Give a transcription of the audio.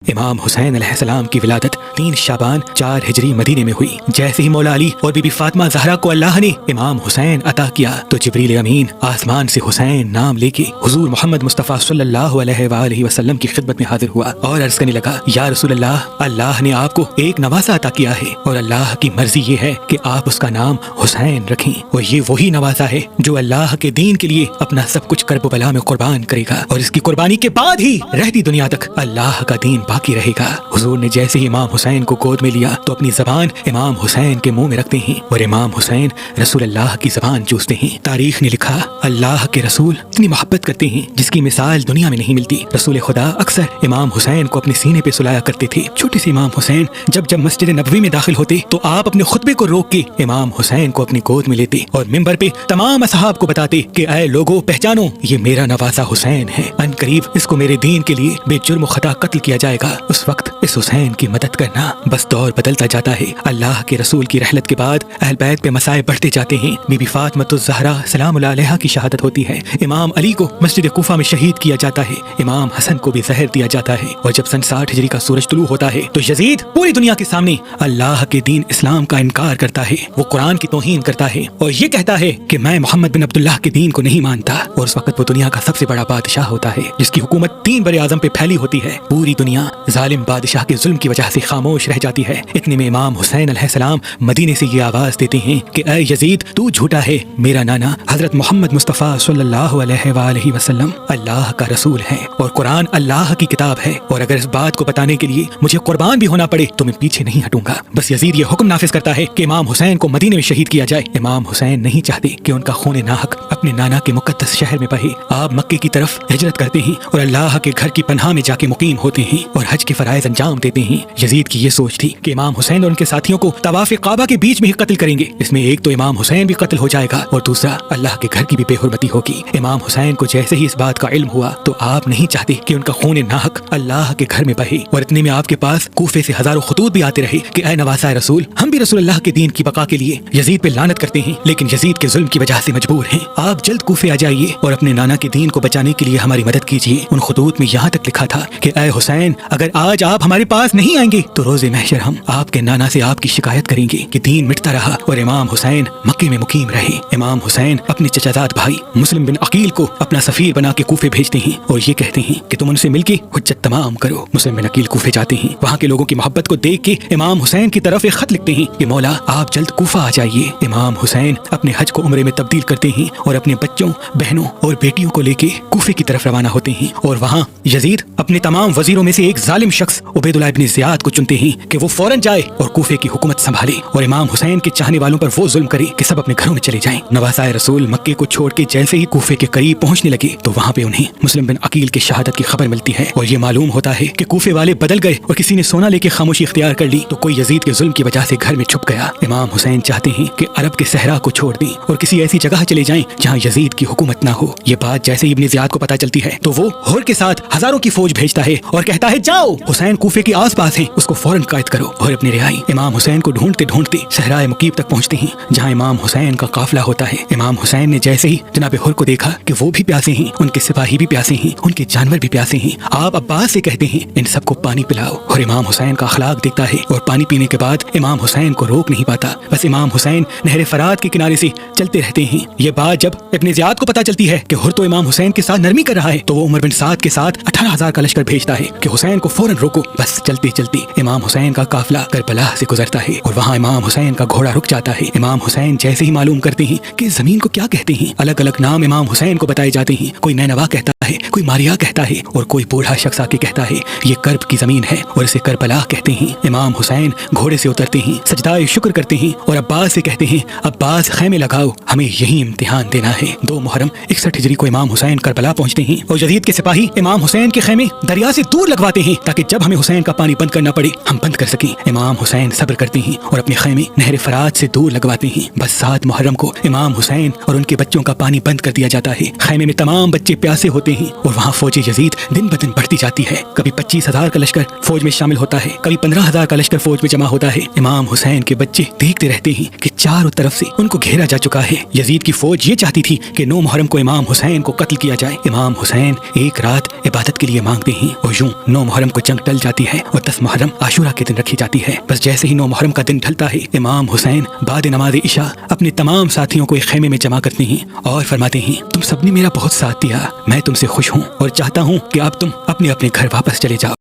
امام حسین علیہ السلام کی ولادت 3 شعبان 4 ہجری مدینے میں ہوئی۔ جیسے ہی مولا علی اور بی بی فاطمہ زہرا کو اللہ نے امام حسین عطا کیا تو جبریل امین آسمان سے حسین نام لے کے حضور محمد مصطفیٰ صلی اللہ علیہ وآلہ وسلم کی خدمت میں حاضر ہوا اور عرض کرنے لگا، یا رسول اللہ نے آپ کو ایک نواسہ عطا کیا ہے اور اللہ کی مرضی یہ ہے کہ آپ اس کا نام حسین رکھیں، اور یہ وہی نواسہ ہے جو اللہ کے دین کے لیے اپنا سب کچھ کرب و بلا میں قربان کرے گا، اور اس کی قربانی کے بعد ہی رہتی دنیا تک اللہ کا دین باقی رہے گا۔ حضور نے جیسے ہی امام حسین کو گود میں لیا تو اپنی زبان امام حسین کے منہ میں رکھتے ہیں اور امام حسین رسول اللہ کی زبان چوستے ہیں۔ تاریخ نے لکھا، اللہ کے رسول اتنی محبت کرتے ہیں جس کی مثال دنیا میں نہیں ملتی۔ رسول خدا اکثر امام حسین کو اپنے سینے پہ سلایا کرتے تھے۔ چھوٹے سے امام حسین جب مسجد نبوی میں داخل ہوتے تو آپ اپنے خطبے کو روک کے امام حسین کو اپنی گود میں لیتے اور منبر پہ تمام اصحاب کو بتاتے کہ اے لوگو، پہچانو، یہ میرا نواسہ حسین ہے، ان قریب اس کو میرے دین کے لیے بے جرم و خطا قتل کیا جائے گا۔ اس وقت اس حسین کی مدد کرنا۔ بس دور بدلتا جاتا ہے، اللہ کے رسول کی رحلت کے بعد اہل بیت پہ مسائب بڑھتے جاتے ہیں۔ بی بی فاطمہ الزہرا سلام اللہ علیہا کی شہادت ہوتی ہے، امام علی کو مسجد کوفہ میں شہید کیا جاتا ہے، امام حسن کو بھی زہر دیا جاتا ہے، اور جب سن 60 ہجری کا سورج طلوع ہوتا ہے تو یزید پوری دنیا کے سامنے اللہ کے دین اسلام کا انکار کرتا ہے، وہ قرآن کی توہین کرتا ہے اور یہ کہتا ہے کہ میں محمد بن عبداللہ کے دین کو نہیں مانتا، اور اس وقت وہ دنیا کا سب سے بڑا بادشاہ ہوتا ہے جس کی حکومت 3 بر اعظم پہ پھیلی ہوتی ہے۔ پوری دنیا ظالم بادشاہ کے ظلم کی وجہ سے خاموش رہ جاتی ہے۔ اتنے میں امام حسین علیہ السلام مدینے سے یہ آواز دیتے ہیں کہ اے یزید، تو جھوٹا ہے، میرا نانا حضرت محمد مصطفیٰ صلی اللہ علیہ وآلہ وسلم اللہ کا رسول ہے اور قرآن اللہ کی کتاب ہے، اور اگر اس بات کو بتانے کے لیے مجھے قربان بھی ہونا پڑے تو میں پیچھے نہیں ہٹوں گا۔ بس یزید یہ حکم نافذ کرتا ہے کہ امام حسین کو مدینے میں شہید کیا جائے۔ امام حسین نہیں چاہتے کہ ان کا خون ناحق اپنے نانا کے مقدس شہر میں بہے۔ آپ مکے کی طرف ہجرت کرتے ہیں اور اللہ کے گھر کی پناہ میں جا کے مقیم ہوتے ہیں اور حج کے فرائض انجام دیتے ہیں۔ یزید کی یہ سوچ تھی کہ امام حسین اور ان کے ساتھیوں کو طواف کعبہ کے بیچ میں ہی قتل کریں گے، اس میں ایک تو امام حسین بھی قتل ہو جائے گا اور دوسرا اللہ کے گھر کی بھی بے حرمتی ہوگی۔ امام حسین کو جیسے ہی اس بات کا علم ہوا تو آپ نہیں چاہتے کہ ان کا خون ناحق اللہ کے گھر میں بہے، اور اتنے میں آپ کے پاس کوفے سے ہزاروں خطوط بھی آتے رہے کہ اے نواسہ رسول، ہم بھی رسول اللہ کے دین کی بقا کے لیے یزید پہ لعنت کرتے ہیں لیکن یزید کے ظلم کی وجہ سے مجبور ہیں، آپ جلد کوفے آ جائیے اور اپنے نانا کے دین کو بچانے کے لیے ہماری مدد کیجیے۔ ان خطوط میں یہاں تک لکھا تھا کہ اے حسین، اگر آج آپ ہمارے پاس نہیں آئیں گے تو روز محشر ہم آپ کے نانا سے آپ کی شکایت کریں گے کہ دین مٹتا رہا اور امام حسین مکے میں مقیم رہے۔ امام حسین اپنے چچازاد بھائی مسلم بن عقیل کو اپنا سفیر بنا کے کوفے بھیجتے ہیں اور یہ کہتے ہیں کہ تم ان سے مل کے حجت تمام کرو۔ مسلم بن عقیل کوفے جاتے ہیں، وہاں کے لوگوں کی محبت کو دیکھ کے امام حسین کی طرف ایک خط لکھتے ہیں کہ مولا آپ جلد کوفہ آ جائیے۔ امام حسین اپنے حج کو عمرے میں تبدیل کرتے ہیں اور اپنے بچوں، بہنوں اور بیٹیوں کو لے کے کوفے کی طرف روانہ ہوتے ہیں، اور وہاں یزید اپنے تمام وزیروں میں سے ایک ظالم شخص عبید اللہ ابن زیاد کو چنتے ہیں کہ وہ فوراً جائے اور کوفے کی حکومت سنبھالے اور امام حسین کے چاہنے والوں پر وہ ظلم کرے کہ سب اپنے گھروں میں چلے جائیں۔ نواسہ رسول مکے کو چھوڑ کے جیسے ہی کوفے کے قریب پہنچنے لگے تو وہاں پہ انہیں مسلم بن عقیل کی شہادت کی خبر ملتی ہے، اور یہ معلوم ہوتا ہے کہ کوفے والے بدل گئے اور کسی نے سونا لے کے خاموشی اختیار کر لی تو کوئی یزید کے ظلم کی وجہ سے گھر میں چھپ گیا۔ امام حسین چاہتے ہیں کہ عرب کے صحرا کو چھوڑ دیں اور کسی ایسی جگہ چلے جائیں جہاں یزید کی حکومت نہ ہو۔ یہ بات جیسے ہی ابن زیاد کو پتہ چلتی ہے تو وہ ہور کے ساتھ ہزاروں کی فوج بھیجتا ہے اور کہتا ہے جاؤ، حسین کوفے کے آس پاس ہیں، اس کو فوراً قید کرو۔ اور اپنے رہائی امام حسین کو ڈھونڈتے ڈھونڈتے صحرائے مکیب تک پہنچتے ہیں جہاں امام حسین کا قافلہ ہوتا ہے۔ امام حسین نے جیسے ہی جناب حر کو دیکھا کہ وہ بھی پیاسے ہیں، ان کے سپاہی بھی پیاسے ہیں، ان کے جانور بھی پیاسے ہیں، آپ عباس سے کہتے ہیں ان سب کو پانی پلاؤ، اور امام حسین کا اخلاق دیکھتا ہے اور پانی پینے کے بعد امام حسین کو روک نہیں پاتا، بس امام حسین نہر فرات کے کنارے سے چلتے رہتے ہیں۔ یہ بات جب ابن زیاد کو پتہ چلتی ہے کہ حر تو امام حسین کے ساتھ نرمی کر رہا ہے تو وہ عمر بن سعد کے ساتھ 18,000 کا لشکر بھیجتا ہے کہ حسین کو فوراً روکو۔ بس چلتے چلتے امام حسین کا قافلہ کربلا سے گزرتا ہے اور وہاں امام حسین کا گھوڑا رک جاتا ہے۔ امام حسین جیسے ہی معلوم کرتے ہیں کہ زمین کو کیا کہتے ہیں، الگ الگ نام امام حسین کو بتائے جاتے ہیں، کوئی نینوا کہتا ہے، کوئی ماریا کہتا ہے اور کوئی بوڑھا شخص آ کے کہتا ہے یہ کرب کی زمین ہے اور اسے کربلا کہتے ہیں۔ امام حسین گھوڑے سے اترتے ہیں، سجدہ شکر کرتے ہیں اور عباس سے کہتے ہیں عباس خیمے لگاؤ، ہمیں یہی امتحان دینا ہے۔ 2 محرم 61 ہجری کو امام حسین کربلا پہنچتے ہیں اور یزید کے سپاہی امام حسین کے خیمے دریا سے دور لگواتے ہیں تاکہ جب ہمیں حسین کا پانی بند کرنا پڑے ہم بند کر سکیں۔ امام حسین صبر کرتے ہیں اور اپنے خیمے نہر فرات سے دور لگواتے ہیں۔ بس 7 محرم کو امام حسین اور ان کے بچوں کا پانی بند کر دیا جاتا ہے۔ خیمے میں تمام بچے پیاسے ہوتے ہیں اور وہاں فوج یزید دن بدن بڑھتی جاتی ہے۔ کبھی 25,000 کا لشکر فوج میں شامل ہوتا ہے، کبھی 15,000 کا لشکر فوج میں جمع ہوتا ہے۔ امام حسین کے بچے دیکھتے رہتے ہیں کہ چاروں طرف سے ان کو گھیرا جا چکا ہے۔ یزید کی فوج یہ چاہتی تھی کہ 9 محرم کو امام حسین کو قتل کیا جائے۔ امام حسین ایک رات عبادت کے لیے مانگتے ہیں اور یوں 9 محرم کو جنگ ٹل جاتی ہے اور 10 محرم عاشورہ کے دن رکھی جاتی ہے۔ بس جیسے ہی 9 محرم کا دن ڈھلتا ہے، امام حسین بعد نماز عشاء اپنے تمام ساتھیوں کو ایک خیمے میں جمع کرتے ہیں اور فرماتے ہیں، تم سب نے میرا بہت ساتھ دیا، میں تم سے خوش ہوں اور چاہتا ہوں کہ اب تم اپنے اپنے گھر واپس چلے جاؤ۔